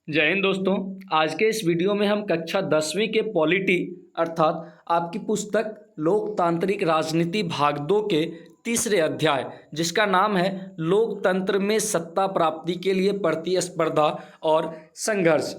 जय हिंद दोस्तों। आज के इस वीडियो में हम कक्षा 10वीं के पॉलिटी अर्थात आपकी पुस्तक लोकतांत्रिक राजनीति भाग 2 के तीसरे अध्याय जिसका नाम है लोकतंत्र में सत्ता प्राप्ति के लिए प्रतिस्पर्धा और संघर्ष,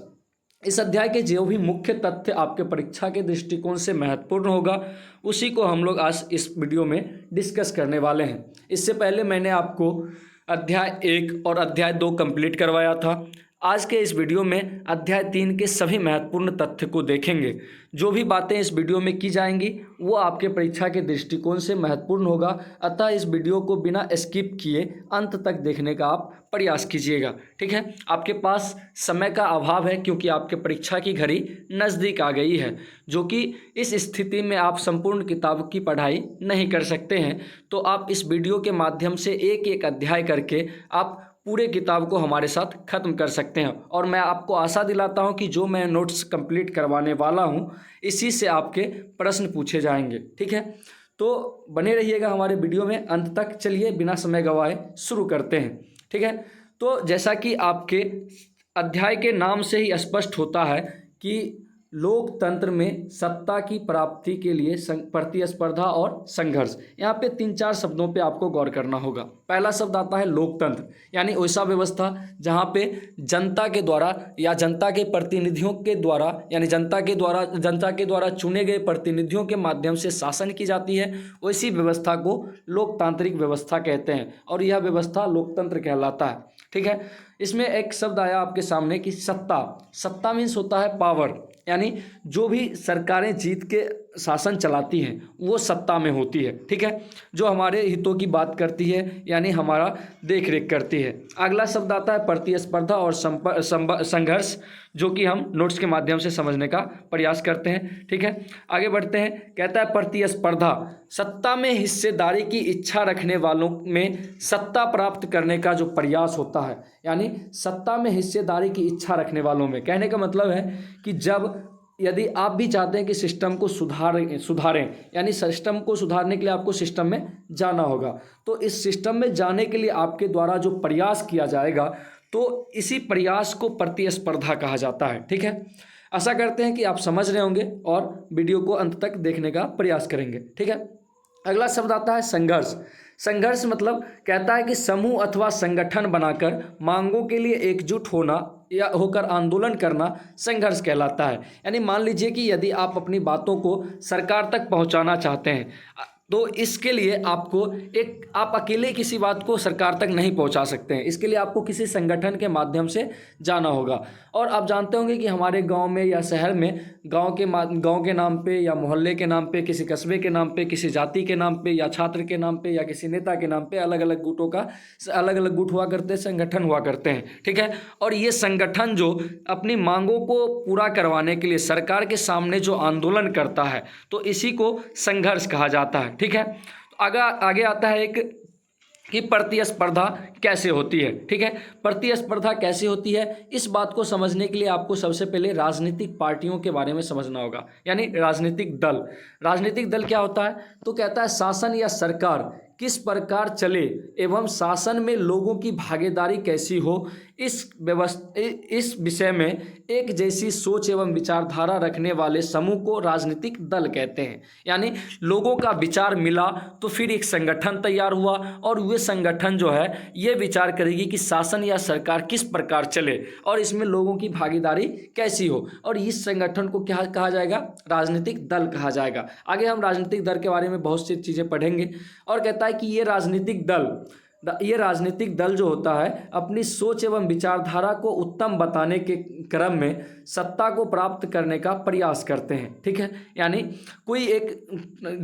इस अध्याय के जो भी मुख्य तथ्य आपके परीक्षा के दृष्टिकोण से महत्वपूर्ण होगा उसी को हम लोग आज इस वीडियो में डिस्कस करने वाले हैं। इससे पहले मैंने आपको अध्याय 1 और अध्याय 2 कंप्लीट करवाया था। आज के इस वीडियो में अध्याय 3 के सभी महत्वपूर्ण तथ्य को देखेंगे। जो भी बातें इस वीडियो में की जाएंगी वो आपके परीक्षा के दृष्टिकोण से महत्वपूर्ण होगा, अतः इस वीडियो को बिना स्किप किए अंत तक देखने का आप प्रयास कीजिएगा। ठीक है, आपके पास समय का अभाव है क्योंकि आपके परीक्षा की घड़ी नज़दीक आ गई है, जो कि इस स्थिति में आप संपूर्ण किताब की पढ़ाई नहीं कर सकते हैं। तो आप इस वीडियो के माध्यम से एक एक अध्याय करके आप पूरे किताब को हमारे साथ ख़त्म कर सकते हैं। और मैं आपको आशा दिलाता हूं कि जो मैं नोट्स कंप्लीट करवाने वाला हूं इसी से आपके प्रश्न पूछे जाएंगे। ठीक है, तो बने रहिएगा हमारे वीडियो में अंत तक। चलिए बिना समय गंवाए शुरू करते हैं। ठीक है, तो जैसा कि आपके अध्याय के नाम से ही स्पष्ट होता है कि लोकतंत्र में सत्ता की प्राप्ति के लिए प्रतिस्पर्धा और संघर्ष, यहाँ पे 3-4 शब्दों पे आपको गौर करना होगा। पहला शब्द आता है लोकतंत्र, यानी वैसा व्यवस्था जहाँ पे जनता के द्वारा या जनता के प्रतिनिधियों के द्वारा यानी जनता के द्वारा चुने गए प्रतिनिधियों के माध्यम से शासन की जाती है, वैसी व्यवस्था को लोकतांत्रिक व्यवस्था कहते हैं और यह व्यवस्था लोकतंत्र कहलाता है। ठीक है, इसमें एक शब्द आया आपके सामने कि सत्ता मीन्स होता है पावर, यानी जो भी सरकारें जीत के शासन चलाती हैं वो सत्ता में होती है। ठीक है, जो हमारे हितों की बात करती है यानी हमारा देख रेख करती है। अगला शब्द आता है प्रतिस्पर्धा और संघर्ष, जो कि हम नोट्स के माध्यम से समझने का प्रयास करते हैं। ठीक है, आगे बढ़ते हैं। कहता है प्रतिस्पर्धा, सत्ता में हिस्सेदारी की इच्छा रखने वालों में सत्ता प्राप्त करने का जो प्रयास होता है, यानी सत्ता में हिस्सेदारी की इच्छा रखने वालों में, कहने का मतलब है कि यदि आप भी चाहते हैं कि सिस्टम को सुधारें यानी सिस्टम को सुधारने के लिए आपको सिस्टम में जाना होगा, तो इस सिस्टम में जाने के लिए आपके द्वारा जो प्रयास किया जाएगा तो इसी प्रयास को प्रतिस्पर्धा कहा जाता है। ठीक है, आशा करते हैं कि आप समझ रहे होंगे और वीडियो को अंत तक देखने का प्रयास करेंगे। ठीक है, अगला शब्द आता है संघर्ष मतलब कहता है कि समूह अथवा संगठन बनाकर मांगों के लिए एकजुट होना या होकर आंदोलन करना संघर्ष कहलाता है। यानी मान लीजिए कि यदि आप अपनी बातों को सरकार तक पहुंचाना चाहते हैं तो इसके लिए आप अकेले किसी बात को सरकार तक नहीं पहुंचा सकते हैं, इसके लिए आपको किसी संगठन के माध्यम से जाना होगा। और आप जानते होंगे कि हमारे गांव में या शहर में गांव के नाम पे या मोहल्ले के नाम पे, किसी कस्बे के नाम पे, किसी जाति के नाम पे या छात्र के नाम पे या किसी नेता के नाम पे अलग अलग गुट हुआ करते हैं, संगठन हुआ करते हैं। ठीक है, और ये संगठन जो अपनी मांगों को पूरा करवाने के लिए सरकार के सामने जो आंदोलन करता है तो इसी को संघर्ष कहा जाता है। ठीक है, तो आगे आता है एक कि प्रतिस्पर्धा कैसे होती है। ठीक है, प्रतिस्पर्धा कैसे होती है इस बात को समझने के लिए आपको सबसे पहले राजनीतिक पार्टियों के बारे में समझना होगा, यानी राजनीतिक दल क्या होता है। तो कहता है शासन या सरकार किस प्रकार चले एवं शासन में लोगों की भागीदारी कैसी हो, इस विषय में एक जैसी सोच एवं विचारधारा रखने वाले समूह को राजनीतिक दल कहते हैं। यानी लोगों का विचार मिला तो फिर एक संगठन तैयार हुआ और वह संगठन जो है ये विचार करेगी कि शासन या सरकार किस प्रकार चले और इसमें लोगों की भागीदारी कैसी हो, और इस संगठन को क्या कहा जाएगा, राजनीतिक दल कहा जाएगा। आगे हम राजनीतिक दल के बारे में बहुत सी चीज़ें पढ़ेंगे। और कहता है कि ये राजनीतिक दल जो होता है अपनी सोच एवं विचारधारा को उत्तम बताने के क्रम में सत्ता को प्राप्त करने का प्रयास करते हैं। ठीक है, यानी कोई एक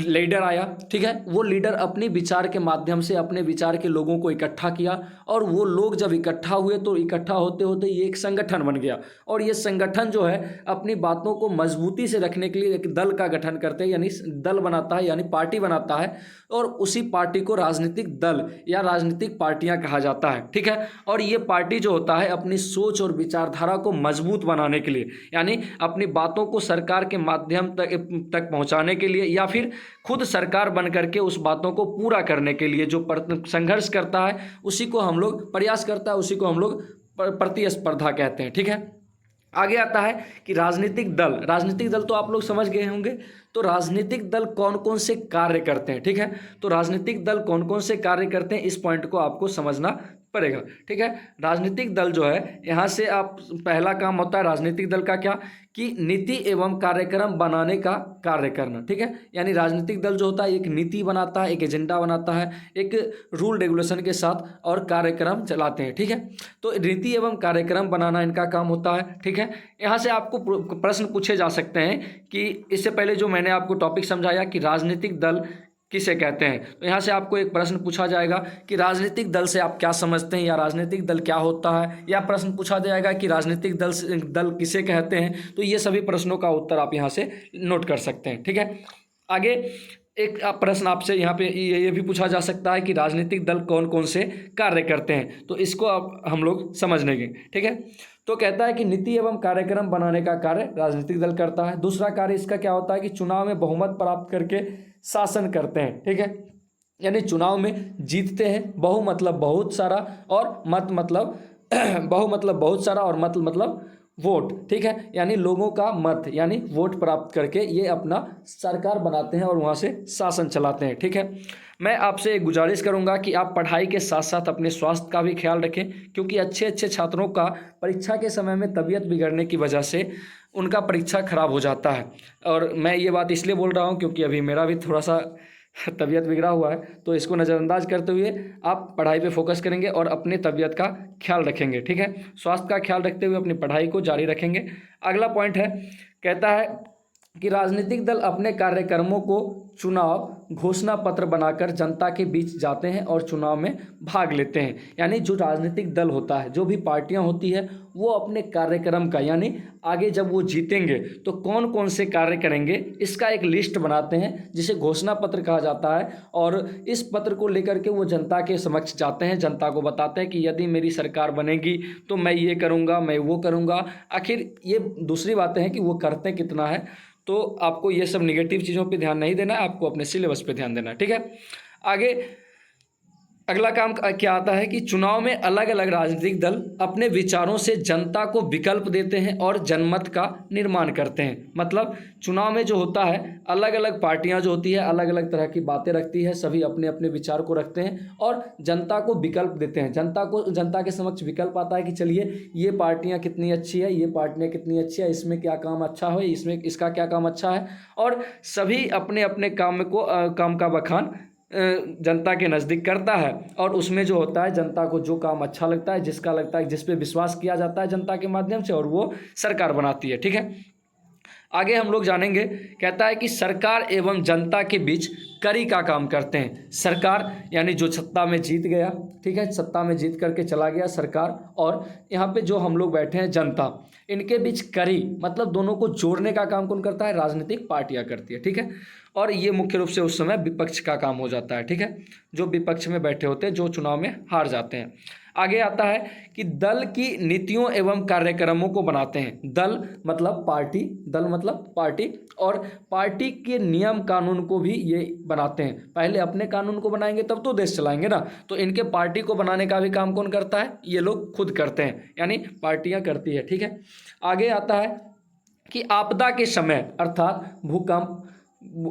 लीडर आया, ठीक है, वो लीडर अपने विचार के माध्यम से अपने विचार के लोगों को इकट्ठा किया और वो लोग जब इकट्ठा हुए तो इकट्ठा होते होते ये एक संगठन बन गया और ये संगठन जो है अपनी बातों को मजबूती से रखने के लिए एक दल का गठन करते हैं, यानी दल बनाता है, यानी पार्टी बनाता है और उसी पार्टी को राजनीतिक दल या राजनीतिक पार्टियां कहा जाता है। ठीक है, और ये पार्टी जो होता है अपनी सोच और विचारधारा को मजबूत बनाने के लिए, यानी अपनी बातों को सरकार के माध्यम तक पहुंचाने के लिए या फिर खुद सरकार बन करके उस बातों को पूरा करने के लिए जो संघर्ष करता है उसी को हम लोग प्रयास करता है, उसी को हम लोग प्रतिस्पर्धा कहते हैं। ठीक है, आगे आता है कि राजनीतिक दल तो आप लोग समझ गए होंगे। तो राजनीतिक दल कौन कौन से कार्य करते हैं, ठीक है। तो राजनीतिक दल कौन कौन से कार्य करते हैं, इस पॉइंट को आपको समझना पड़ेगा, ठीक है। राजनीतिक दल जो है, यहाँ से आप पहला काम होता है राजनीतिक दल का क्या, कि नीति एवं कार्यक्रम बनाने का कार्य करना, ठीक है। यानी राजनीतिक दल जो होता है एक नीति बनाता है, एक एजेंडा बनाता है, एक रूल रेगुलेशन के साथ और कार्यक्रम चलाते हैं, ठीक है। तो नीति एवं कार्यक्रम बनाना इनका काम होता है, ठीक है। यहाँ से आपको प्रश्न पूछे जा सकते हैं कि इससे पहले जो मैंने आपको टॉपिक समझाया कि राजनीतिक दल किसे कहते हैं, तो यहाँ से आपको एक प्रश्न पूछा जाएगा कि राजनीतिक दल से आप क्या समझते हैं, या राजनीतिक दल क्या होता है, या प्रश्न पूछा जाएगा कि राजनीतिक दल किसे कहते हैं। तो ये सभी प्रश्नों का उत्तर आप यहाँ से नोट कर सकते हैं, ठीक है। आगे एक प्रश्न आपसे यहाँ पे ये भी पूछा जा सकता है कि राजनीतिक दल कौन कौन से कार्य करते हैं, तो इसको अब हम लोग समझ लेंगे, ठीक है। तो कहता है कि नीति एवं कार्यक्रम बनाने का कार्य राजनीतिक दल करता है। दूसरा कार्य इसका क्या होता है कि चुनाव में बहुमत प्राप्त करके शासन करते हैं, ठीक है। यानी चुनाव में जीतते हैं, बहु मतलब बहुत सारा और मत मतलब बहु मतलब बहुत सारा और मत मतलब वोट, ठीक है। यानी लोगों का मत यानी वोट प्राप्त करके ये अपना सरकार बनाते हैं और वहाँ से शासन चलाते हैं, ठीक है। मैं आपसे एक गुजारिश करूंगा कि आप पढ़ाई के साथ साथ अपने स्वास्थ्य का भी ख्याल रखें, क्योंकि अच्छे अच्छे छात्रों का परीक्षा के समय में तबीयत बिगड़ने की वजह से उनका परीक्षा खराब हो जाता है। और मैं ये बात इसलिए बोल रहा हूँ क्योंकि अभी मेरा भी थोड़ा सा तबीयत बिगड़ा हुआ है, तो इसको नज़रअंदाज करते हुए आप पढ़ाई पे फोकस करेंगे और अपने तबीयत का ख्याल रखेंगे, ठीक है। स्वास्थ्य का ख्याल रखते हुए अपनी पढ़ाई को जारी रखेंगे। अगला पॉइंट है, कहता है कि राजनीतिक दल अपने कार्यक्रमों को चुनाव घोषणा पत्र बनाकर जनता के बीच जाते हैं और चुनाव में भाग लेते हैं। यानी जो राजनीतिक दल होता है, जो भी पार्टियां होती है, वो अपने कार्यक्रम का यानी आगे जब वो जीतेंगे तो कौन कौन से कार्य करेंगे इसका एक लिस्ट बनाते हैं, जिसे घोषणा पत्र कहा जाता है। और इस पत्र को लेकर के वो जनता के समक्ष जाते हैं, जनता को बताते हैं कि यदि मेरी सरकार बनेगी तो मैं ये करूँगा, मैं वो करूँगा। आखिर ये दूसरी बातें हैं कि वो करते कितना है, तो आपको ये सब निगेटिव चीज़ों पे ध्यान नहीं देना है, आपको अपने सिलेबस पे ध्यान देना है, ठीक है। आगे अगला काम क्या आता है कि चुनाव में अलग अलग राजनीतिक दल अपने विचारों से जनता को विकल्प देते हैं और जनमत का निर्माण करते हैं। मतलब चुनाव में जो होता है, अलग अलग पार्टियां जो होती है अलग अलग तरह की बातें रखती है, सभी अपने अपने विचार को रखते हैं और जनता को विकल्प देते हैं। जनता के समक्ष विकल्प आता है कि चलिए ये पार्टियां कितनी अच्छी है, ये पार्टियां कितनी अच्छी है, इसमें क्या काम अच्छा हो, इसमें इसका क्या काम अच्छा है, और सभी अपने अपने काम का बखान जनता के नज़दीक करता है। और उसमें जो होता है जनता को जो काम अच्छा लगता है, जिसका लगता है, जिस पे विश्वास किया जाता है जनता के माध्यम से, और वो सरकार बनाती है, ठीक है। आगे हम लोग जानेंगे, कहता है कि सरकार एवं जनता के बीच कड़ी का काम करते हैं। सरकार यानी जो सत्ता में जीत गया, ठीक है, सत्ता में जीत करके चला गया सरकार, और यहाँ पे जो हम लोग बैठे हैं जनता, इनके बीच कड़ी मतलब दोनों को जोड़ने का काम कौन करता है, राजनीतिक पार्टियां करती है, ठीक है। और ये मुख्य रूप से उस समय विपक्ष का काम हो जाता है, ठीक है, जो विपक्ष में बैठे होते हैं, जो चुनाव में हार जाते हैं। आगे आता है कि दल की नीतियों एवं कार्यक्रमों को बनाते हैं। दल मतलब पार्टी, और पार्टी के नियम कानून को भी ये बनाते हैं। पहले अपने कानून को बनाएंगे तब तो देश चलाएंगे ना, तो इनके पार्टी को बनाने का भी काम कौन करता है, ये लोग खुद करते हैं, यानी पार्टियां करती है, ठीक है। आगे आता है कि आपदा के समय अर्थात भूकंप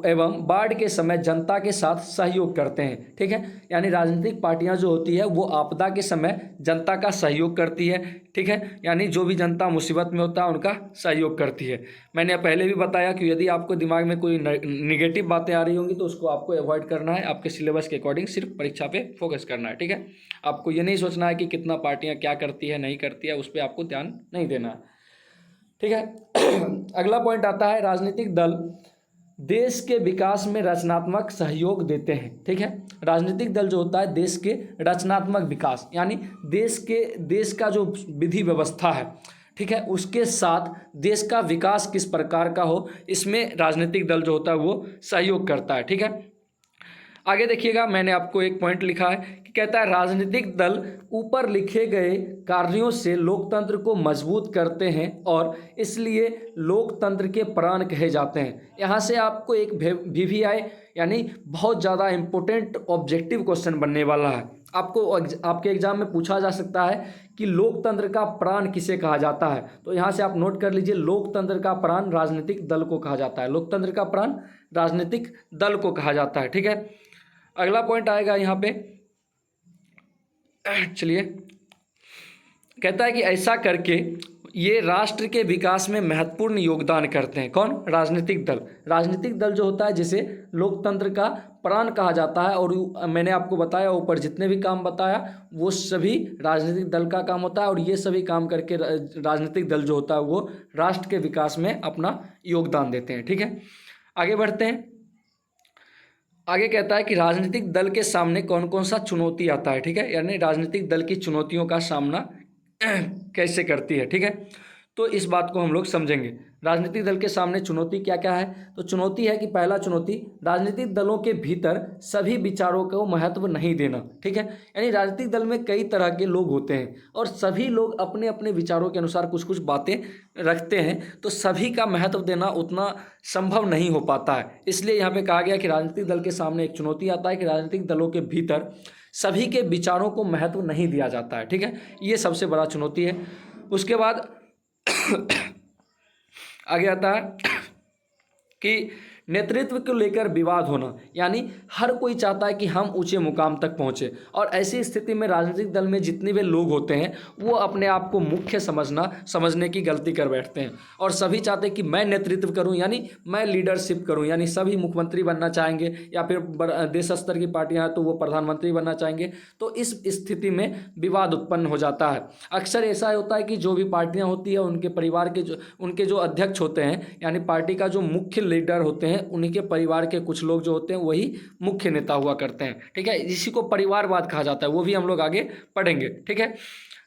एवं बाढ़ के समय जनता के साथ सहयोग करते हैं, ठीक है। यानी राजनीतिक पार्टियां जो होती है वो आपदा के समय जनता का सहयोग करती है, ठीक है। यानी जो भी जनता मुसीबत में होता है उनका सहयोग करती है। मैंने पहले भी बताया कि यदि आपको दिमाग में कोई निगेटिव बातें आ रही होंगी तो उसको आपको अवॉइड करना है, आपके सिलेबस के अकॉर्डिंग सिर्फ परीक्षा पे फोकस करना है, ठीक है। आपको ये नहीं सोचना है कि कितना पार्टियाँ क्या करती है नहीं करती है, उस पर आपको ध्यान नहीं देना है, ठीक है। अगला पॉइंट आता है, राजनीतिक दल देश के विकास में रचनात्मक सहयोग देते हैं, ठीक है। राजनीतिक दल जो होता है देश के रचनात्मक विकास यानी देश का जो विधि व्यवस्था है, ठीक है, उसके साथ देश का विकास किस प्रकार का हो, इसमें राजनीतिक दल जो होता है वो सहयोग करता है, ठीक है। आगे देखिएगा, मैंने आपको एक पॉइंट लिखा है कि कहता है राजनीतिक दल वीपर लिखे गए कार्यों से लोकतंत्र को मजबूत करते हैं और इसलिए लोकतंत्र के प्राण कहे जाते हैं। यहाँ से आपको एक VVI यानी बहुत ज़्यादा इम्पोर्टेंट ऑब्जेक्टिव क्वेश्चन बनने वाला है। आपके एग्जाम में पूछा जा सकता है कि लोकतंत्र का प्राण किसे कहा जाता है। तो यहाँ से आप नोट कर लीजिए, लोकतंत्र का प्राण राजनीतिक दल को कहा जाता है। लोकतंत्र का प्राण राजनीतिक दल को कहा जाता है। ठीक है, अगला पॉइंट आएगा यहाँ पे, चलिए, कहता है कि ऐसा करके ये राष्ट्र के विकास में महत्वपूर्ण योगदान करते हैं। कौन? राजनीतिक दल। राजनीतिक दल जो होता है जिसे लोकतंत्र का प्राण कहा जाता है, और मैंने आपको बताया ऊपर जितने भी काम बताया वो सभी राजनीतिक दल का काम होता है, और ये सभी काम करके राजनीतिक दल जो होता है वो राष्ट्र के विकास में अपना योगदान देते हैं। ठीक है, आगे बढ़ते हैं। आगे कहता है कि राजनीतिक दल के सामने कौन कौन सा चुनौती आता है। ठीक है, यानी राजनीतिक दल की चुनौतियों का सामना कैसे करती है। ठीक है, तो इस बात को हम लोग समझेंगे। राजनीतिक दल के सामने चुनौती क्या क्या है? तो चुनौती है कि पहला चुनौती, राजनीतिक दलों के भीतर सभी विचारों को महत्व नहीं देना। ठीक है, यानी राजनीतिक दल में कई तरह के लोग होते हैं और सभी लोग अपने अपने विचारों के अनुसार कुछ कुछ बातें रखते हैं, तो सभी का महत्व देना उतना संभव नहीं हो पाता है। इसलिए यहाँ पे कहा गया कि राजनीतिक दल के सामने एक चुनौती आता है कि राजनीतिक दलों के भीतर सभी के विचारों को महत्व नहीं दिया जाता है। ठीक है, ये सबसे बड़ा चुनौती है। उसके बाद आगे आता है कि नेतृत्व को लेकर विवाद होना, यानी हर कोई चाहता है कि हम ऊंचे मुकाम तक पहुंचे, और ऐसी स्थिति में राजनीतिक दल में जितने भी लोग होते हैं वो अपने आप को मुख्य समझने की गलती कर बैठते हैं, और सभी चाहते हैं कि मैं नेतृत्व करूं, यानी मैं लीडरशिप करूं, यानी सभी मुख्यमंत्री बनना चाहेंगे, या फिर देश स्तर की पार्टियां हैं तो वो प्रधानमंत्री बनना चाहेंगे। तो इस स्थिति में विवाद उत्पन्न हो जाता है। अक्सर ऐसा होता है कि जो भी पार्टियाँ होती है उनके परिवार के उनके जो अध्यक्ष होते हैं, यानी पार्टी का जो मुख्य लीडर होते हैं, उन्हीं के परिवार के कुछ लोग जो होते हैं वही मुख्य नेता हुआ करते हैं। ठीक है, इसी को परिवारवाद कहा जाता है, वो भी हम लोग आगे पढ़ेंगे। ठीक है,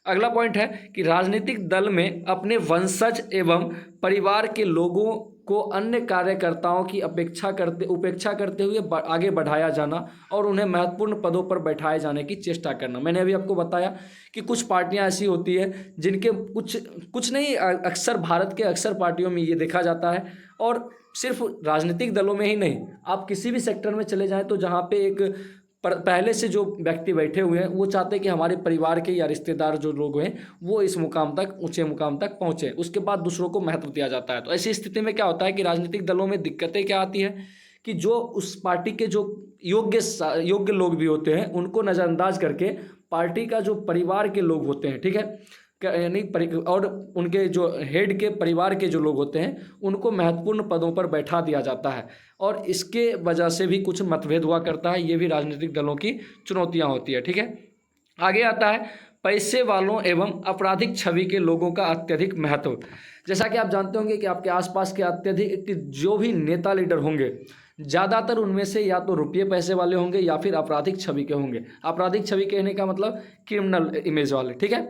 अगला पॉइंट है कि राजनीतिक दल में अपने वंशज एवं परिवार के लोगों को अन्य कार्यकर्ताओं की उपेक्षा करते हुए आगे बढ़ाया जाना और उन्हें महत्वपूर्ण पदों पर बैठाए जाने की चेष्टा करना। मैंने अभी आपको बताया कि कुछ पार्टियां ऐसी होती है जिनके कुछ नहीं, अक्सर भारत के अक्सर पार्टियों में ये देखा जाता है, और सिर्फ राजनीतिक दलों में ही नहीं, आप किसी भी सेक्टर में चले जाएं तो जहाँ पे एक पहले से जो व्यक्ति बैठे हुए हैं वो चाहते हैं कि हमारे परिवार के या रिश्तेदार जो लोग हैं वो इस मुकाम तक, ऊंचे मुकाम तक पहुँचे, उसके बाद दूसरों को महत्व दिया जाता है। तो ऐसी स्थिति में क्या होता है कि राजनीतिक दलों में दिक्कतें क्या आती है कि जो उस पार्टी के जो योग्य लोग भी होते हैं उनको नज़रअंदाज करके पार्टी का जो परिवार के लोग होते हैं, ठीक है, यानी और उनके जो हेड के परिवार के जो लोग होते हैं उनको महत्वपूर्ण पदों पर बैठा दिया जाता है, और इसके वजह से भी कुछ मतभेद हुआ करता है। ये भी राजनीतिक दलों की चुनौतियां होती है। ठीक है, आगे आता है पैसे वालों एवं आपराधिक छवि के लोगों का अत्यधिक महत्व। जैसा कि आप जानते होंगे कि आपके आसपास के अत्यधिक जो भी नेता लीडर होंगे ज़्यादातर उनमें से या तो रुपये पैसे वाले होंगे या फिर आपराधिक छवि के होंगे। आपराधिक छवि कहने का मतलब क्रिमिनल इमेज वाले। ठीक है,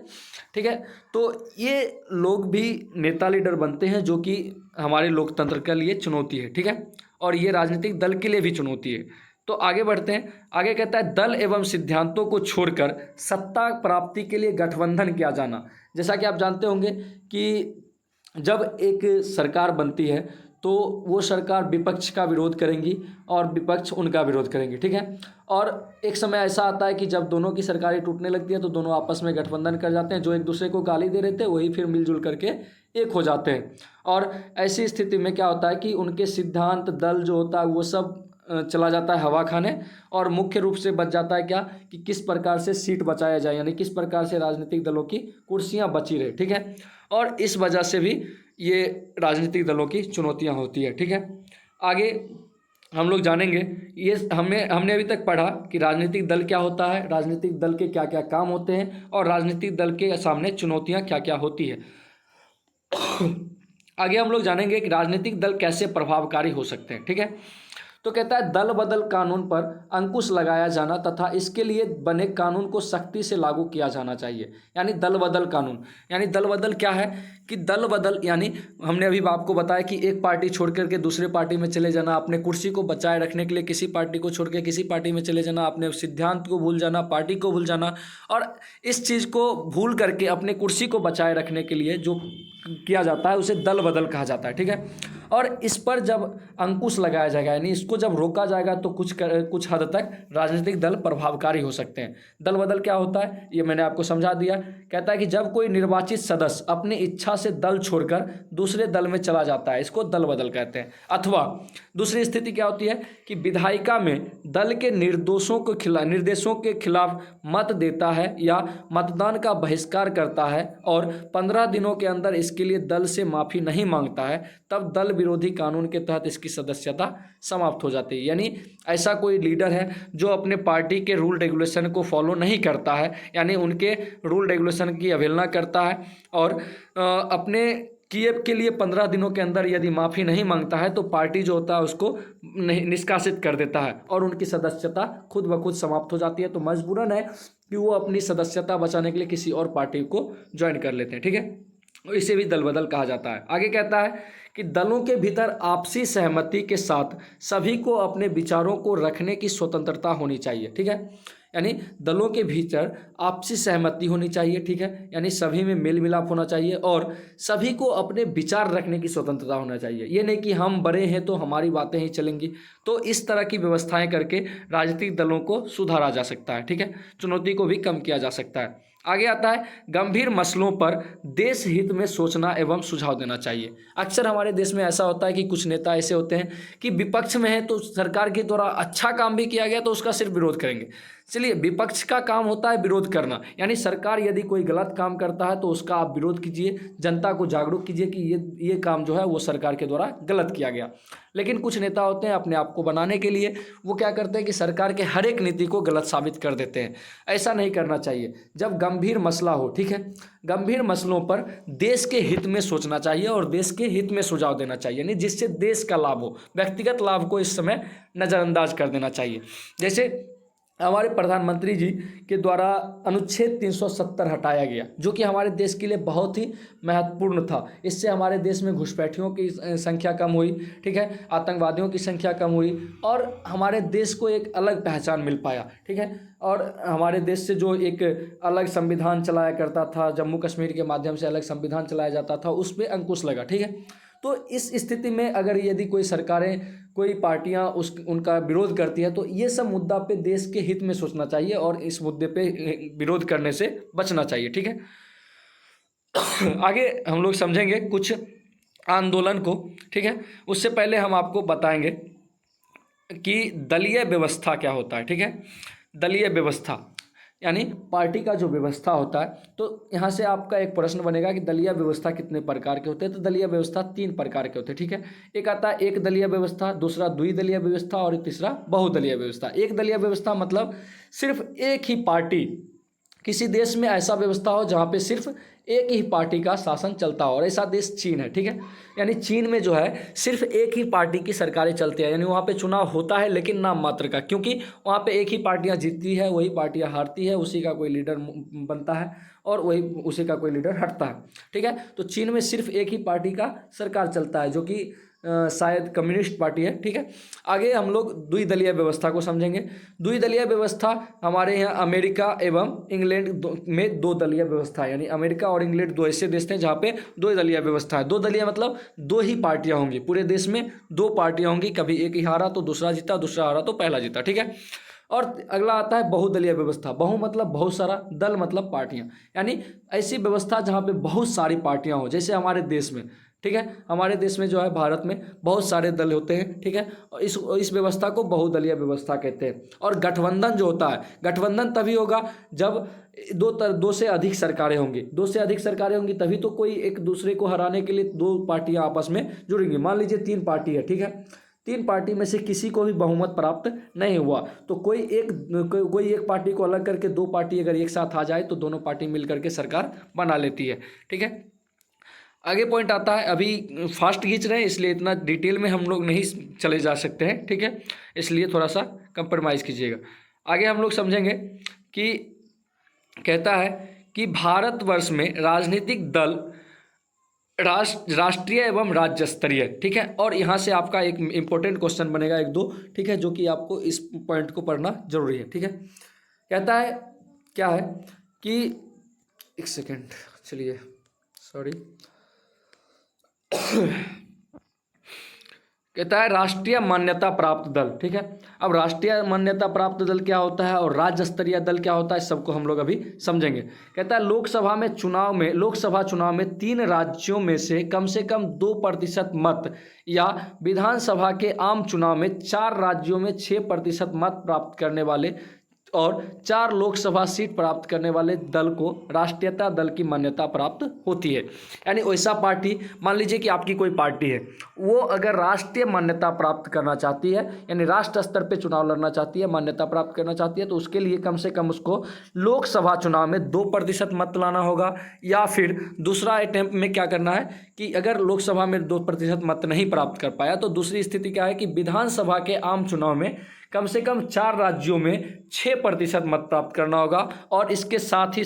ठीक है, तो ये लोग भी नेता लीडर बनते हैं जो कि हमारे लोकतंत्र के लिए चुनौती है। ठीक है, और ये राजनीतिक दल के लिए भी चुनौती है। तो आगे बढ़ते हैं। आगे कहता है दल एवं सिद्धांतों को छोड़कर सत्ता प्राप्ति के लिए गठबंधन किया जाना। जैसा कि आप जानते होंगे कि जब एक सरकार बनती है तो वो सरकार विपक्ष का विरोध करेंगी और विपक्ष उनका विरोध करेंगे। ठीक है, और एक समय ऐसा आता है कि जब दोनों की सरकारें टूटने लगती है तो दोनों आपस में गठबंधन कर जाते हैं। जो एक दूसरे को गाली दे रहे थे वही फिर मिलजुल करके एक हो जाते हैं, और ऐसी स्थिति में क्या होता है कि उनके सिद्धांत दल जो होता है वो सब चला जाता है हवा खाने, और मुख्य रूप से बच जाता है क्या कि किस प्रकार से सीट बचाया जाए, यानी किस प्रकार से राजनीतिक दलों की कुर्सियां बची रहे। ठीक है, और इस वजह से भी ये राजनीतिक दलों की चुनौतियां होती है। ठीक है, आगे हम लोग जानेंगे। ये हमने अभी तक पढ़ा कि राजनीतिक दल क्या होता है, राजनीतिक दल के क्या क्या काम होते हैं, और राजनीतिक दल के सामने चुनौतियां क्या क्या होती है। आगे हम लोग जानेंगे कि राजनीतिक दल कैसे प्रभावकारी हो सकते हैं। ठीक है, तो कहता है दल बदल कानून पर अंकुश लगाया जाना तथा इसके लिए बने कानून को सख्ती से लागू किया जाना चाहिए। यानी दल बदल कानून, यानी दल बदल क्या है कि दल बदल यानी हमने अभी आपको बताया कि एक पार्टी छोड़ करके दूसरे पार्टी में चले जाना, अपने कुर्सी को बचाए रखने के लिए किसी पार्टी को छोड़ के किसी पार्टी में चले जाना, अपने सिद्धांत को भूल जाना, पार्टी को भूल जाना, और इस चीज़ को भूल करके अपने कुर्सी को बचाए रखने के लिए जो किया जाता है उसे दल बदल कहा जाता है। ठीक है, और इस पर जब अंकुश लगाया जाएगा, यानी इसको जब रोका जाएगा, तो कुछ हद तक राजनीतिक दल प्रभावकारी हो सकते हैं। दल बदल क्या होता है ये मैंने आपको समझा दिया। कहता है कि जब कोई निर्वाचित सदस्य अपनी इच्छा से दल छोड़कर दूसरे दल में चला जाता है, इसको दल बदल कहते हैं। अथवा दूसरी स्थिति क्या होती है कि विधायिका में दल के निर्देशों के खिलाफ मत देता है या मतदान का बहिष्कार करता है और 15 दिनों के अंदर इसके लिए दल से माफ़ी नहीं मांगता है, तब दल विरोधी कानून के तहत इसकी सदस्यता समाप्त हो जाती है। यानी ऐसा कोई लीडर है जो अपने पार्टी के रूल रेगुलेशन को फॉलो नहीं करता है, यानी उनके रूल रेगुलेशन की अवहेलना करता है और अपने किए के लिए 15 दिनों के अंदर यदि माफ़ी नहीं मांगता है, तो पार्टी जो होता है उसको निष्कासित कर देता है और उनकी सदस्यता खुद ब खुद समाप्त हो जाती है। तो मजबूरन है कि वो अपनी सदस्यता बचाने के लिए किसी और पार्टी को ज्वाइन कर लेते हैं। ठीक है, और इसे भी दल बदल कहा जाता है। आगे कहता है कि दलों के भीतर आपसी सहमति के साथ सभी को अपने विचारों को रखने की स्वतंत्रता होनी चाहिए। ठीक है, यानी दलों के भीतर आपसी सहमति होनी चाहिए। ठीक है, यानी सभी में मेल मिलाप होना चाहिए और सभी को अपने विचार रखने की स्वतंत्रता होना चाहिए। ये नहीं कि हम बड़े हैं तो हमारी बातें ही चलेंगी। तो इस तरह की व्यवस्थाएं करके राजनीतिक दलों को सुधारा जा सकता है। ठीक है, चुनौती को भी कम किया जा सकता है। आगे आता है गंभीर मसलों पर देश हित में सोचना एवं सुझाव देना चाहिए। अक्सर हमारे देश में ऐसा होता है कि कुछ नेता ऐसे होते हैं कि विपक्ष में है तो सरकार के द्वारा अच्छा काम भी किया गया तो उसका सिर्फ विरोध करेंगे। चलिए, विपक्ष का काम होता है विरोध करना, यानी सरकार यदि कोई गलत काम करता है तो उसका आप विरोध कीजिए, जनता को जागरूक कीजिए कि ये काम जो है वो सरकार के द्वारा गलत किया गया। लेकिन कुछ नेता होते हैं अपने आप को बनाने के लिए वो क्या करते हैं कि सरकार के हर एक नीति को गलत साबित कर देते हैं। ऐसा नहीं करना चाहिए। जब गंभीर मसला हो, ठीक है, गंभीर मसलों पर देश के हित में सोचना चाहिए और देश के हित में सुझाव देना चाहिए, यानी जिससे देश का लाभ हो। व्यक्तिगत लाभ को इस समय नज़रअंदाज कर देना चाहिए। जैसे हमारे प्रधानमंत्री जी के द्वारा अनुच्छेद 370 हटाया गया, जो कि हमारे देश के लिए बहुत ही महत्वपूर्ण था। इससे हमारे देश में घुसपैठियों की संख्या कम हुई, ठीक है, आतंकवादियों की संख्या कम हुई और हमारे देश को एक अलग पहचान मिल पाया। ठीक है, और हमारे देश से जो एक अलग संविधान चलाया करता था, जम्मू कश्मीर के माध्यम से अलग संविधान चलाया जाता था, उस पर अंकुश लगा। ठीक है, तो इस स्थिति में अगर यदि कोई सरकारें, कोई पार्टियां उनका विरोध करती है तो ये सब मुद्दा पे देश के हित में सोचना चाहिए और इस मुद्दे पे विरोध करने से बचना चाहिए। ठीक है, आगे हम लोग समझेंगे कुछ आंदोलन को। ठीक है, उससे पहले हम आपको बताएंगे कि दलीय व्यवस्था क्या होता है। ठीक है, दलीय व्यवस्था यानी पार्टी का जो व्यवस्था होता है। तो यहाँ से आपका एक प्रश्न बनेगा कि दलीय व्यवस्था कितने प्रकार के होते हैं। तो दलीय व्यवस्था 3 प्रकार के होते हैं। ठीक है, एक आता है एक दलीय व्यवस्था, दूसरा द्विदलीय व्यवस्था और तीसरा बहुदलीय व्यवस्था। एक दलीय व्यवस्था मतलब सिर्फ एक ही पार्टी, किसी देश में ऐसा व्यवस्था हो जहाँ पे सिर्फ एक ही पार्टी का शासन चलता हो, और ऐसा देश चीन है। ठीक है, यानी चीन में जो है सिर्फ एक ही पार्टी की सरकारें चलती है, यानी वहाँ पे चुनाव होता है लेकिन नाम मात्र का, क्योंकि वहाँ पे एक ही पार्टियाँ जीतती है, वही पार्टियाँ हारती है, उसी का कोई लीडर बनता है और वही उसी का कोई लीडर हटता है। ठीक है, तो चीन में सिर्फ एक ही पार्टी का सरकार चलता है, जो कि शायद कम्युनिस्ट पार्टी है। ठीक है, आगे हम लोग द्विदलीय व्यवस्था को समझेंगे। द्विदलीय व्यवस्था हमारे यहाँ अमेरिका एवं इंग्लैंड में 2 दलीय व्यवस्था है, यानी अमेरिका और इंग्लैंड 2 ऐसे देश थे जहाँ पे 2 दलीय व्यवस्था है। 2 दलीय मतलब 2 ही पार्टियाँ होंगी, पूरे देश में 2 पार्टियाँ होंगी, कभी एक ही हारा तो दूसरा जीता, दूसरा हारा तो पहला जीता। ठीक है, और अगला आता है बहुदलीय व्यवस्था। बहु मतलब बहुत सारा, दल मतलब पार्टियां, यानी ऐसी व्यवस्था जहां पे बहुत सारी पार्टियां हो, जैसे हमारे देश में। ठीक है, हमारे देश में जो है भारत में बहुत सारे दल होते हैं। ठीक है, और इस व्यवस्था को बहुदलीय व्यवस्था कहते हैं। और गठबंधन जो होता है, गठबंधन तभी होगा जब दो से अधिक सरकारें होंगी। 2 से अधिक सरकारें होंगी तभी तो कोई एक दूसरे को हराने के लिए 2 पार्टियां आपस में जुड़ेंगी। मान लीजिए 3 पार्टी है, ठीक है, 3 पार्टी में से किसी को भी बहुमत प्राप्त नहीं हुआ तो कोई एक पार्टी को अलग करके 2 पार्टी अगर एक साथ आ जाए तो दोनों पार्टी मिल करके सरकार बना लेती है। ठीक है, आगे पॉइंट आता है, अभी फास्ट खींच रहे हैं इसलिए इतना डिटेल में हम लोग नहीं चले जा सकते हैं। ठीक है, इसलिए थोड़ा सा कंप्रोमाइज़ कीजिएगा। आगे हम लोग समझेंगे कि कहता है कि भारतवर्ष में राजनीतिक दल राष्ट्रीय एवं राज्य स्तरीय। ठीक है, और यहाँ से आपका एक इम्पोर्टेंट क्वेश्चन बनेगा 1-2। ठीक है, जो कि आपको इस पॉइंट को पढ़ना जरूरी है। ठीक है, कहता है क्या है कि एक सेकेंड, चलिए सॉरी कहता है राष्ट्रीय मान्यता प्राप्त दल। ठीक है, अब राष्ट्रीय मान्यता प्राप्त दल क्या होता है और राज्य स्तरीय दल क्या होता है, सबको हम लोग अभी समझेंगे। कहता है लोकसभा चुनाव में 3 राज्यों में से कम 2% मत या विधानसभा के आम चुनाव में 4 राज्यों में 6% मत प्राप्त करने वाले और 4 लोकसभा सीट प्राप्त करने वाले दल को राष्ट्रीयता दल की मान्यता प्राप्त होती है। यानी वैसा पार्टी, मान लीजिए कि आपकी कोई पार्टी है, वो अगर राष्ट्रीय मान्यता प्राप्त करना चाहती है, यानी राष्ट्र स्तर पे चुनाव लड़ना चाहती है, मान्यता प्राप्त करना चाहती है, तो उसके लिए कम से कम उसको लोकसभा चुनाव में 2% मत लाना होगा। या फिर दूसरा अटेम्प्ट में क्या करना है कि अगर लोकसभा में 2% मत नहीं प्राप्त कर पाया तो दूसरी स्थिति क्या है कि विधानसभा के आम चुनाव में कम से कम 4 राज्यों में 6% मत प्राप्त करना होगा और इसके साथ ही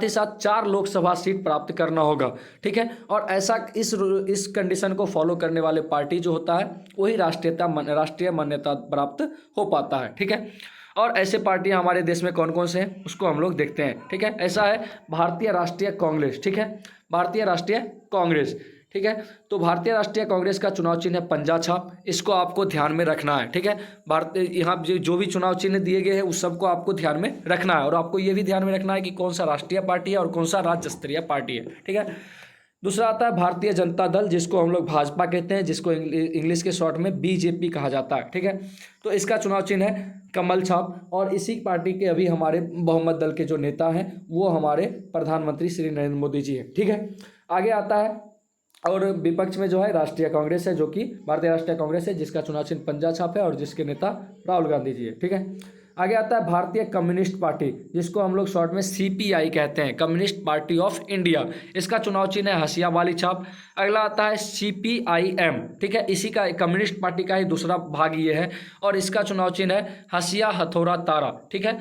साथ 4 लोकसभा सीट प्राप्त करना होगा। ठीक है, और ऐसा इस कंडीशन को फॉलो करने वाले पार्टी जो होता है वही राष्ट्रीय मान्यता प्राप्त हो पाता है। ठीक है, और ऐसे पार्टियां हमारे देश में कौन कौन से हैं उसको हम लोग देखते हैं। ठीक है, ऐसा है भारतीय राष्ट्रीय कांग्रेस। ठीक है, भारतीय राष्ट्रीय कांग्रेस। ठीक है, तो भारतीय राष्ट्रीय कांग्रेस का चुनाव चिन्ह है पंजा छाप, इसको आपको ध्यान में रखना है। ठीक है, यहाँ जो भी चुनाव चिन्ह दिए गए हैं उस सबको आपको ध्यान में रखना है और आपको ये भी ध्यान में रखना है कि कौन सा राष्ट्रीय पार्टी है और कौन सा राज्य स्तरीय पार्टी है। ठीक है, दूसरा आता है भारतीय जनता दल, जिसको हम लोग भाजपा कहते हैं, जिसको इंग्लिश के शॉर्ट में बीजेपी कहा जाता है। ठीक है, तो इसका चुनाव चिन्ह है कमल छाप और इसी पार्टी के अभी हमारे बहुमत दल के जो नेता हैं वो हमारे प्रधानमंत्री श्री नरेंद्र मोदी जी हैं। ठीक है, आगे आता है और विपक्ष में जो है राष्ट्रीय कांग्रेस है, जो कि भारतीय राष्ट्रीय कांग्रेस है, जिसका चुनाव चिन्ह पंजा छाप है और जिसके नेता राहुल गांधी जी है। ठीक है, आगे आता है भारतीय कम्युनिस्ट पार्टी, जिसको हम लोग शॉर्ट में सीपीआई कहते हैं, कम्युनिस्ट पार्टी ऑफ इंडिया, इसका चुनाव चिन्ह है हंसिया वाली छाप। अगला आता है सीपीआईएम। ठीक है, इसी का कम्युनिस्ट पार्टी का ही दूसरा भाग ये है और इसका चुनाव चिन्ह है हंसिया हथौड़ा तारा। ठीक है,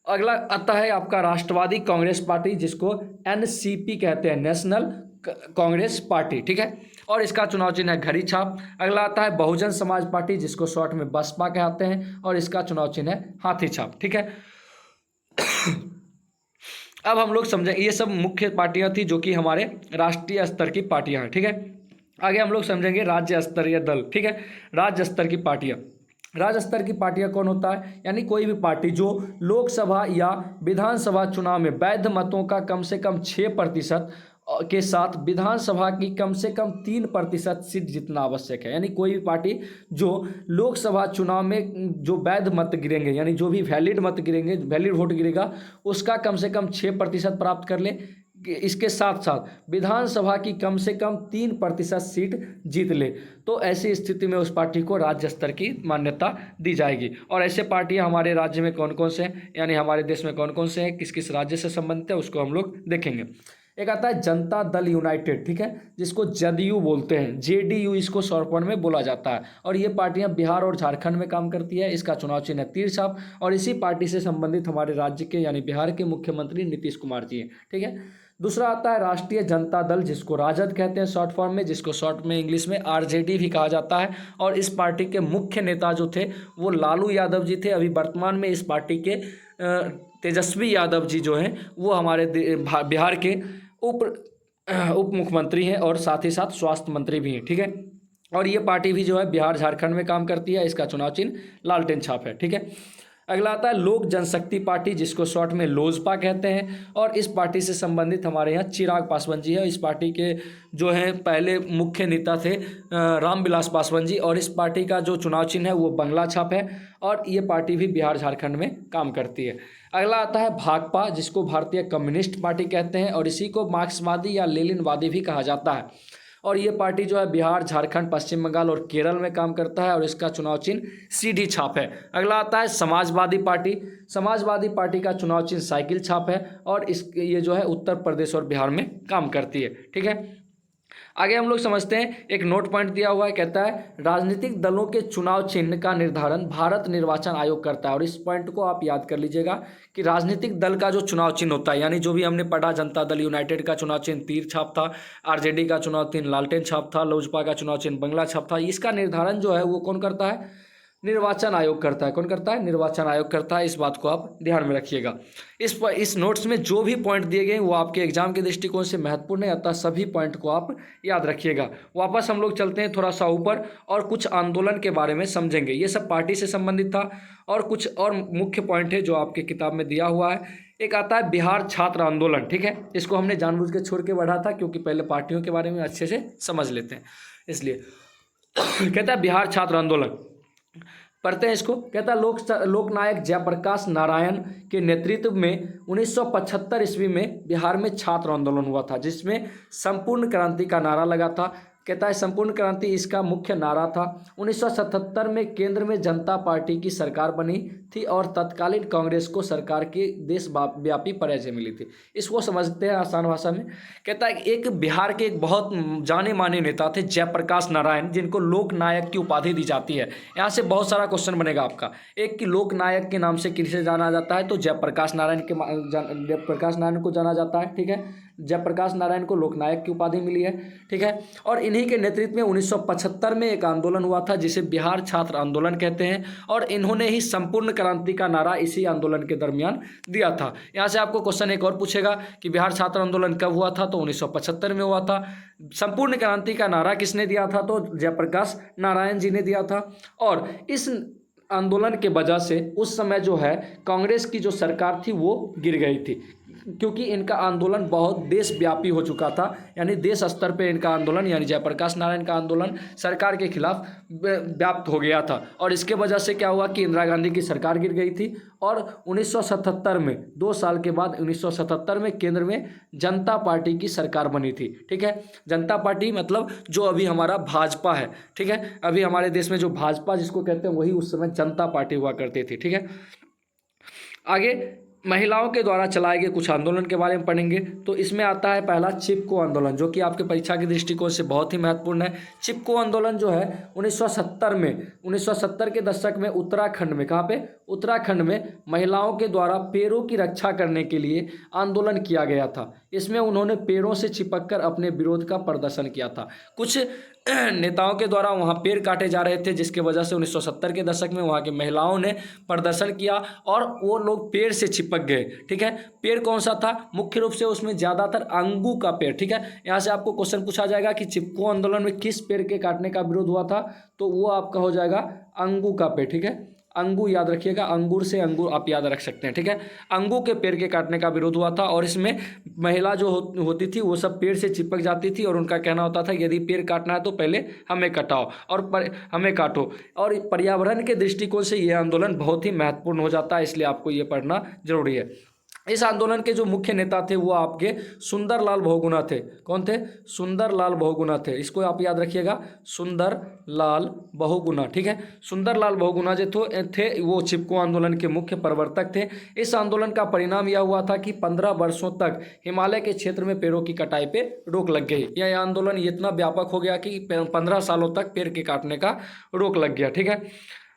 अगला आता है आपका राष्ट्रवादी कांग्रेस पार्टी, जिसको एनसीपी कहते हैं, नेशनल कांग्रेस पार्टी। ठीक है, और इसका चुनाव चिन्ह है घड़ी छाप। अगला आता है बहुजन समाज पार्टी, जिसको शॉर्ट में बसपा कहते हैं और इसका चुनाव चिन्ह है हाथी छाप। ठीक है, अब हम लोग समझेंगे, ये सब मुख्य पार्टियां थी जो कि हमारे राष्ट्रीय स्तर की पार्टियां हैं। ठीक है, आगे हम लोग समझेंगे राज्य स्तरीय दल। ठीक है, राज्य स्तर की पार्टियां, राज्य स्तर की पार्टियां कौन होता है, यानी कोई भी पार्टी जो लोकसभा या विधानसभा चुनाव में वैध मतों का कम से कम 6% के साथ विधानसभा की कम से कम 3% सीट जीतना आवश्यक है। यानी कोई भी पार्टी जो लोकसभा चुनाव में जो वैध मत गिरेंगे, यानी जो भी वैलिड मत गिरेंगे, वैलिड वोट गिरेगा, उसका कम से कम 6% प्राप्त कर ले, इसके साथ साथ विधानसभा की कम से कम 3% सीट जीत ले, तो ऐसी स्थिति में उस पार्टी को राज्य स्तर की मान्यता दी जाएगी। और ऐसे पार्टियां हमारे राज्य में कौन कौन से हैं, यानी हमारे देश में कौन कौन से हैं, किस किस राज्य से संबंधित है, उसको हम लोग देखेंगे। एक आता है जनता दल यूनाइटेड। ठीक है, जिसको जदयू बोलते हैं, जेडीयू इसको शॉर्ट फॉर्म में बोला जाता है और ये पार्टियां बिहार और झारखंड में काम करती है। इसका चुनाव चिन्ह है तीर छाप और इसी पार्टी से संबंधित हमारे राज्य के यानी बिहार के मुख्यमंत्री नीतीश कुमार जी हैं। ठीक है, दूसरा आता है राष्ट्रीय जनता दल, जिसको राजद कहते हैं शॉर्ट फॉर्म में, जिसको शॉर्ट में इंग्लिश में आरजेडी भी कहा जाता है और इस पार्टी के मुख्य नेता जो थे वो लालू यादव जी थे। अभी वर्तमान में इस पार्टी के तेजस्वी यादव जी जो हैं वो हमारे बिहार के उप मुख्यमंत्री हैं और साथ ही साथ स्वास्थ्य मंत्री भी हैं। ठीक है, और ये पार्टी भी जो है बिहार झारखंड में काम करती है। इसका चुनाव चिन्ह लालटेन छाप है। ठीक है, अगला आता है लोक जनशक्ति पार्टी, जिसको शॉर्ट में लोजपा कहते हैं और इस पार्टी से संबंधित हमारे यहाँ चिराग पासवान जी है। इस पार्टी के जो हैं पहले मुख्य नेता थे रामविलास पासवान जी और इस पार्टी का जो चुनाव चिन्ह है वो बंगला छाप है और ये पार्टी भी बिहार झारखंड में काम करती है। अगला आता है भाकपा, जिसको भारतीय कम्युनिस्ट पार्टी कहते हैं और इसी को मार्क्सवादी या लेनिनवादी भी कहा जाता है और ये पार्टी जो है बिहार, झारखंड, पश्चिम बंगाल और केरल में काम करता है और इसका चुनाव चिन्ह सीधी छाप है। अगला आता है समाजवादी पार्टी। समाजवादी पार्टी का चुनाव चिन्ह साइकिल छाप है और ये जो है उत्तर प्रदेश और बिहार में काम करती है। ठीक है, आगे हम लोग समझते हैं, एक नोट पॉइंट दिया हुआ है, कहता है राजनीतिक दलों के चुनाव चिन्ह का निर्धारण भारत निर्वाचन आयोग करता है और इस पॉइंट को आप याद कर लीजिएगा कि राजनीतिक दल का जो चुनाव चिन्ह होता है, यानी जो भी हमने पढ़ा, जनता दल यूनाइटेड का चुनाव चिन्ह तीर छाप था, आरजेडी का चुनाव चिन्ह लालटेन छाप था, लोजपा का चुनाव चिन्ह बंगला छाप था, इसका निर्धारण जो है वो कौन करता है, निर्वाचन आयोग करता है। कौन करता है? निर्वाचन आयोग करता है। इस बात को आप ध्यान में रखिएगा। इस नोट्स में जो भी पॉइंट दिए गए वो आपके एग्जाम के दृष्टिकोण से महत्वपूर्ण है, अतः सभी पॉइंट को आप याद रखिएगा। वापस हम लोग चलते हैं थोड़ा सा ऊपर और कुछ आंदोलन के बारे में समझेंगे। ये सब पार्टी से संबंधित था और कुछ और मुख्य पॉइंट है जो आपके किताब में दिया हुआ है। एक आता है बिहार छात्र आंदोलन, ठीक है। इसको हमने जानबूझ के छोड़ के बढ़ा था क्योंकि पहले पार्टियों के बारे में अच्छे से समझ लेते हैं, इसलिए कहता है बिहार छात्र आंदोलन। पढ़ते हैं इसको। कहता है लोकनायक जयप्रकाश नारायण के नेतृत्व में 1975 ईस्वी में बिहार में छात्र आंदोलन हुआ था, जिसमें संपूर्ण क्रांति का नारा लगा था। कहता है संपूर्ण क्रांति इसका मुख्य नारा था। 1977 में केंद्र में जनता पार्टी की सरकार बनी थी और तत्कालीन कांग्रेस को सरकार की देशव्यापी पराजय मिली थी। इसको समझते हैं आसान भाषा में। कहता है एक बिहार के एक बहुत जाने माने नेता थे जयप्रकाश नारायण, जिनको लोकनायक की उपाधि दी जाती है। यहाँ से बहुत सारा क्वेश्चन बनेगा आपका। एक कि लोकनायक के नाम से किसे जाना जाता है, तो जयप्रकाश नारायण को जाना जाता है, ठीक है। जयप्रकाश नारायण को लोकनायक की उपाधि मिली है, ठीक है। और इन्हीं के नेतृत्व में 1975 में एक आंदोलन हुआ था जिसे बिहार छात्र आंदोलन कहते हैं, और इन्होंने ही संपूर्ण क्रांति का नारा इसी आंदोलन के दरमियान दिया था। यहाँ से आपको क्वेश्चन एक और पूछेगा कि बिहार छात्र आंदोलन कब हुआ था, तो 1975 में हुआ था। संपूर्ण क्रांति का नारा किसने दिया था, तो जयप्रकाश नारायण जी ने दिया था। और इस आंदोलन के वजह से उस समय जो है कांग्रेस की जो सरकार थी वो गिर गई थी, क्योंकि इनका आंदोलन बहुत देशव्यापी हो चुका था। यानी देश स्तर पे इनका आंदोलन, यानी जयप्रकाश नारायण का आंदोलन सरकार के खिलाफ व्याप्त हो गया था। और इसके वजह से क्या हुआ कि इंदिरा गांधी की सरकार गिर गई थी। और 1977 में 2 साल के बाद 1977 में केंद्र में जनता पार्टी की सरकार बनी थी, ठीक है। जनता पार्टी मतलब जो अभी हमारा भाजपा है, ठीक है। अभी हमारे देश में जो भाजपा जिसको कहते हैं वही उस समय जनता पार्टी हुआ करती थी, ठीक है। आगे महिलाओं के द्वारा चलाए गए कुछ आंदोलन के बारे में पढ़ेंगे। तो इसमें आता है पहला चिपको आंदोलन, जो कि आपके परीक्षा के दृष्टिकोण से बहुत ही महत्वपूर्ण है। चिपको आंदोलन जो है 1970 के दशक में उत्तराखंड में, कहाँ पे, उत्तराखंड में महिलाओं के द्वारा पेड़ों की रक्षा करने के लिए आंदोलन किया गया था। इसमें उन्होंने पेड़ों से चिपककर अपने विरोध का प्रदर्शन किया था। कुछ नेताओं के द्वारा वहाँ पेड़ काटे जा रहे थे, जिसके वजह से 1970 के दशक में वहाँ की महिलाओं ने प्रदर्शन किया और वो लोग पेड़ से चिपक गए, ठीक है। पेड़ कौन सा था, मुख्य रूप से उसमें ज़्यादातर अंगू का पेड़, ठीक है। यहाँ से आपको क्वेश्चन पूछा जाएगा कि चिपको आंदोलन में किस पेड़ के काटने का विरोध हुआ था, तो वो आपका हो जाएगा अंगू का पेड़, ठीक है। अंगू याद रखिएगा, अंगूर से अंगूर आप याद रख सकते हैं, ठीक है। अंगू के पेड़ के काटने का विरोध हुआ था और इसमें महिला जो होती थी वो सब पेड़ से चिपक जाती थी और उनका कहना होता था यदि पेड़ काटना है तो पहले हमें कटाओ और हमें काटो। और पर्यावरण के दृष्टिकोण से ये आंदोलन बहुत ही महत्वपूर्ण हो जाता है, इसलिए आपको ये पढ़ना जरूरी है। इस आंदोलन के जो मुख्य नेता थे वो आपके सुंदरलाल बहुगुणा थे। कौन थे, सुंदरलाल बहुगुणा थे। इसको आप याद रखिएगा, सुंदरलाल बहुगुणा, ठीक है। सुंदरलाल बहुगुणा जो थे वो चिपको आंदोलन के मुख्य प्रवर्तक थे। इस आंदोलन का परिणाम यह हुआ था कि 15 वर्षों तक हिमालय के क्षेत्र में पेड़ों की कटाई पे रोक लग गई। यह आंदोलन इतना व्यापक हो गया कि 15 सालों तक पेड़ के काटने का रोक लग गया, ठीक है।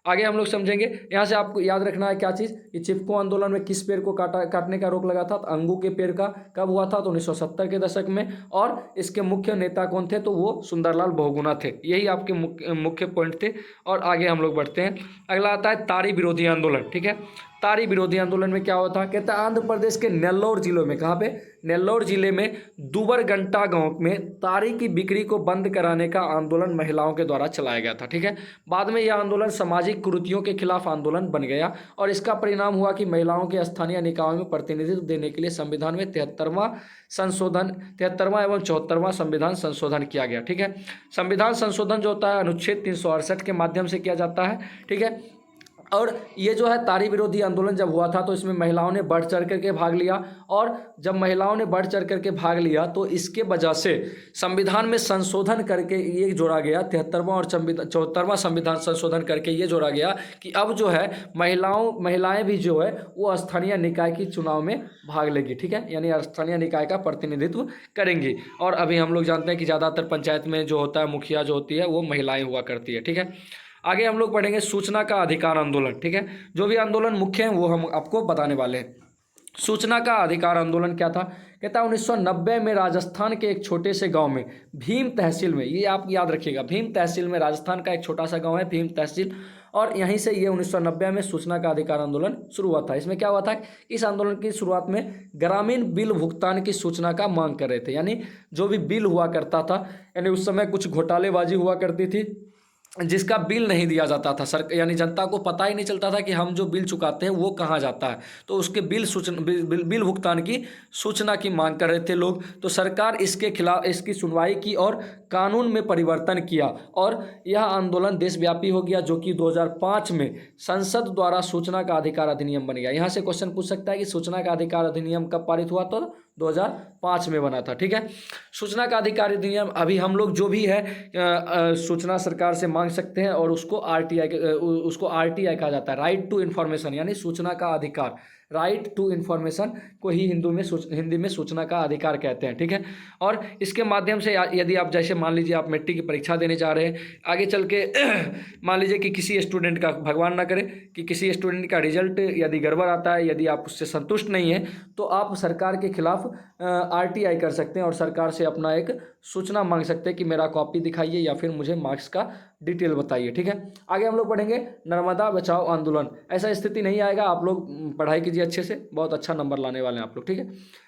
आगे हम लोग समझेंगे। यहाँ से आपको याद रखना है क्या चीज़, ये चिपको आंदोलन में किस पेड़ को काटने का रोक लगा था, तो अंगू के पेड़ का। कब हुआ था, तो 1970 के दशक में। और इसके मुख्य नेता कौन थे, तो वो सुंदरलाल बहुगुणा थे। यही आपके मुख्य पॉइंट थे। और आगे हम लोग बढ़ते हैं। अगला आता है तारी विरोधी आंदोलन, ठीक है। तारी विरोधी आंदोलन में क्या होता है, कहता है आंध्र प्रदेश के नेल्लोर जिलों में, कहाँ पे, नेल्लोर जिले में दुबरगंटा गांव में तारी की बिक्री को बंद कराने का आंदोलन महिलाओं के द्वारा चलाया गया था, ठीक है। बाद में यह आंदोलन सामाजिक कुरीतियों के खिलाफ आंदोलन बन गया और इसका परिणाम हुआ कि महिलाओं के स्थानीय निकायों में प्रतिनिधित्व देने के लिए संविधान में 73वां एवं 74वां संविधान संशोधन किया गया, ठीक है। संविधान संशोधन जो होता है अनुच्छेद 368 के माध्यम से किया जाता है, ठीक है। और ये जो है तारी विरोधी आंदोलन जब हुआ था तो इसमें महिलाओं ने बढ़ चढ़ करके भाग लिया। और जब महिलाओं ने बढ़ चढ़ करके भाग लिया तो इसके वजह से संविधान में संशोधन करके ये जोड़ा गया, 73वां और 74वां संविधान संशोधन करके ये जोड़ा गया कि अब जो है महिलाएं भी जो है वो स्थानीय निकाय की चुनाव में भाग लेगी, ठीक है। यानी स्थानीय निकाय का प्रतिनिधित्व करेंगी। और अभी हम लोग जानते हैं कि ज़्यादातर पंचायत में जो होता है मुखिया जो होती है वो महिलाएं हुआ करती है, ठीक है। आगे हम लोग पढ़ेंगे सूचना का अधिकार आंदोलन, ठीक है। जो भी आंदोलन मुख्य हैं वो हम आपको बताने वाले हैं। सूचना का अधिकार आंदोलन क्या था, कहता है 1990 में राजस्थान के एक छोटे से गांव में भीम तहसील में, ये आप याद रखिएगा, भीम तहसील में, राजस्थान का एक छोटा सा गांव है भीम तहसील, और यहीं से ये 1990 में सूचना का अधिकार आंदोलन शुरू हुआ था। इसमें क्या हुआ था, इस आंदोलन की शुरुआत में ग्रामीण बिल भुगतान की सूचना का मांग कर रहे थे। यानी जो भी बिल हुआ करता था, यानी उस समय कुछ घोटालेबाजी हुआ करती थी जिसका बिल नहीं दिया जाता था सर, यानी जनता को पता ही नहीं चलता था कि हम जो बिल चुकाते हैं वो कहाँ जाता है। तो उसके बिल भुगतान की सूचना की मांग कर रहे थे लोग। तो सरकार इसके खिलाफ इसकी सुनवाई की और कानून में परिवर्तन किया और यह आंदोलन देशव्यापी हो गया, जो कि 2005 में संसद द्वारा सूचना का अधिकार अधिनियम बन गया। यहाँ से क्वेश्चन पूछ सकता है कि सूचना का अधिकार अधिनियम कब पारित हुआ, तो 2005 में बना था। ठीक है, सूचना का अधिकार अधिनियम अभी हम लोग जो भी है सूचना सरकार से मांग सकते हैं और उसको आरटीआई कहा जाता है, राइट टू इन्फॉर्मेशन, यानी सूचना का अधिकार। राइट टू इन्फॉर्मेशन को ही हिंदी में सूचना का अधिकार कहते हैं। ठीक है, और इसके माध्यम से यदि आप जैसे मान लीजिए आप मैट्रिक की परीक्षा देने जा रहे हैं, आगे चल के मान लीजिए कि किसी स्टूडेंट का, भगवान ना करे कि किसी स्टूडेंट का रिजल्ट यदि गड़बड़ आता है, यदि आप उससे संतुष्ट नहीं है, तो आप सरकार के खिलाफ आरटीआई कर सकते हैं और सरकार से अपना एक सूचना मांग सकते हैं कि मेरा कॉपी दिखाइए या फिर मुझे मार्क्स का डिटेल बताइए। ठीक है, आगे हम लोग पढ़ेंगे नर्मदा बचाओ आंदोलन। ऐसा स्थिति नहीं आएगा, आप लोग पढ़ाई कीजिए अच्छे से, बहुत अच्छा नंबर लाने वाले हैं आप लोग। ठीक है,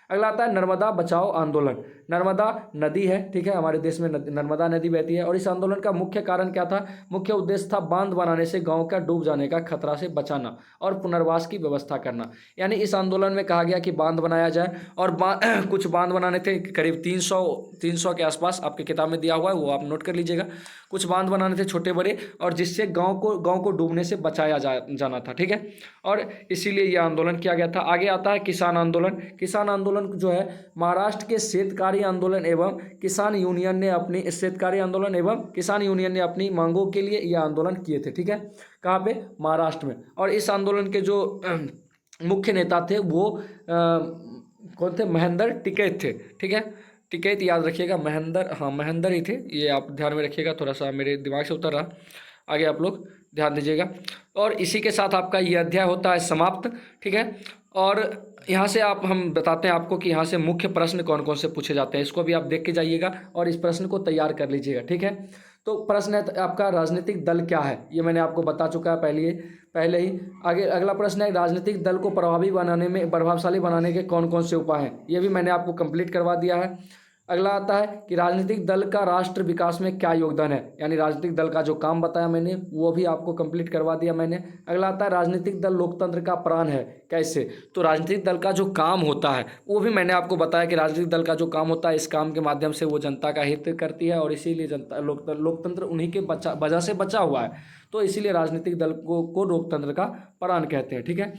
अगला आता है नर्मदा बचाओ आंदोलन। नर्मदा नदी है, ठीक है, हमारे देश में नर्मदा नदी बहती है और इस आंदोलन का मुख्य कारण क्या था, मुख्य उद्देश्य था बांध बनाने से गांव का डूब जाने का खतरा से बचाना और पुनर्वास की व्यवस्था करना। यानी इस आंदोलन में कहा गया कि बांध बनाया जाए और कुछ बांध बनाने थे, करीब 300 के आसपास, आपकी किताब में दिया हुआ है, वो आप नोट कर लीजिएगा। कुछ बांध बनाने थे छोटे बड़े, और जिससे गांव को डूबने से बचाया जाना था। ठीक है, और इसीलिए यह आंदोलन किया गया था। आगे आता है किसान आंदोलन। किसान आंदोलन जो है महाराष्ट्र के शेतकारी आंदोलन एवं किसान यूनियन ने अपनी मांगों के लिए यह आंदोलन किए थे। ठीक है, कहाँ पे, महाराष्ट्र में। और इस आंदोलन के जो मुख्य नेता थे वो कौन थे, महेंद्र टिकैत थे। ठीक है, टिकैत याद रखिएगा, महेंद्र ही थे, ये आप ध्यान में रखिएगा, थोड़ा सा मेरे दिमाग से उतर रहा, आगे आप लोग ध्यान दीजिएगा। और इसी के साथ आपका ये अध्याय होता है समाप्त। ठीक है, और यहाँ से हम बताते हैं आपको कि यहाँ से मुख्य प्रश्न कौन कौन से पूछे जाते हैं, इसको भी आप देख के जाइएगा और इस प्रश्न को तैयार कर लीजिएगा। ठीक है, तो प्रश्न है आपका, राजनीतिक दल क्या है, ये मैंने आपको बता चुका है पहले ही। आगे अगला प्रश्न है, राजनीतिक दल को प्रभावशाली बनाने के कौन कौन से उपाय हैं, ये भी मैंने आपको कंप्लीट करवा दिया है। अगला आता है कि राजनीतिक दल का राष्ट्र विकास में क्या योगदान है, यानी राजनीतिक दल का जो काम बताया मैंने वो भी आपको कंप्लीट करवा दिया मैंने। अगला आता है राजनीतिक दल लोकतंत्र का प्राण है, कैसे, तो राजनीतिक दल का जो काम होता है वो भी मैंने आपको बताया कि राजनीतिक दल का जो काम होता है, इस काम के माध्यम से वो जनता का हित करती है और इसीलिए जनता लोकतंत्र उन्हीं के वजह से बचा हुआ है, तो इसीलिए राजनीतिक दल को लोकतंत्र का प्राण कहते हैं। ठीक है,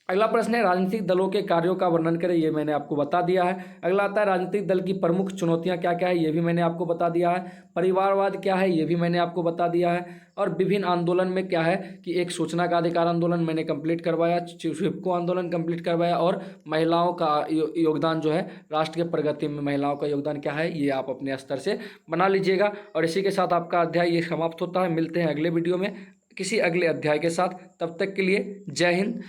अगला प्रश्न है राजनीतिक दलों के कार्यों का वर्णन करें, ये मैंने आपको बता दिया है। अगला आता है राजनीतिक दल की प्रमुख चुनौतियां क्या क्या है, ये भी मैंने आपको बता दिया है। परिवारवाद क्या है, ये भी मैंने आपको बता दिया है। और विभिन्न आंदोलन में क्या है कि एक सूचना का अधिकार आंदोलन मैंने कंप्लीट करवाया, चिपको आंदोलन कंप्लीट करवाया, और महिलाओं का योगदान जो है राष्ट्र के प्रगति में महिलाओं का योगदान क्या है, ये आप अपने स्तर से बना लीजिएगा। और इसी के साथ आपका अध्याय ये समाप्त होता है। मिलते हैं अगले वीडियो में किसी अगले अध्याय के साथ, तब तक के लिए जय हिंद।